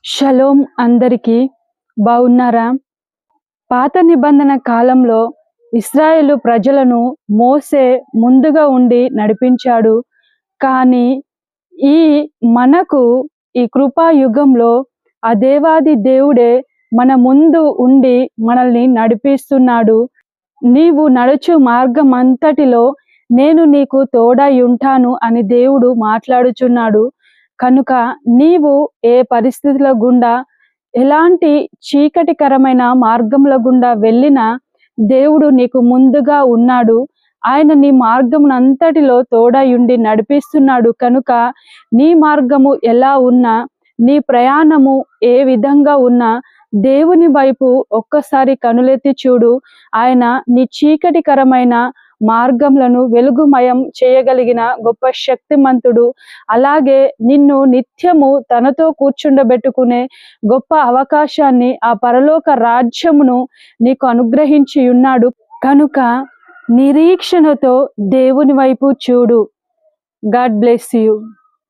Shalom అందరికీ బాగున్నారా? పాత నిబంధన కాలంలో ఇశ్రాయేలు ప్రజలను మోసే ముందుగా ఉండి నడిపించాడు. కానీ మనకు ఈ కృపా యుగంలో ఆ దేవాది దేవుడే మన ముందు ఉండి మనల్ని నడిపిస్తున్నాడు. నీవు నడుచు మార్గం అంతటిలో నేను నీకు తోడై ఉంటాను అని దేవుడు మాట్లాడుచున్నాడు. కనుక నీవు ఏ పరిస్థితుల గుండా, ఎలాంటి చీకటికరమైన మార్గముల గుండా వెళ్ళినా దేవుడు నీకు ముందుగా ఉన్నాడు. ఆయన నీ మార్గమునంతటిలో తోడై ఉండి నడిపిస్తున్నాడు. కనుక నీ మార్గము ఎలా ఉన్నా, నీ ప్రయాణము ఏ విధంగా ఉన్నా దేవుని వైపు ఒక్కసారి కనులెత్తి చూడు. ఆయన నీ చీకటికరమైన మార్గములను వెలుగుమయం చేయగలిగిన గొప్ప శక్తిమంతుడు. అలాగే నిన్ను నిత్యము తనతో కూర్చుండబెట్టుకునే గొప్ప అవకాశాన్ని, ఆ పరలోక రాజ్యమును నీకు అనుగ్రహించి ఉన్నాడు. కనుక నిరీక్షణతో దేవుని వైపు చూడు. God bless you.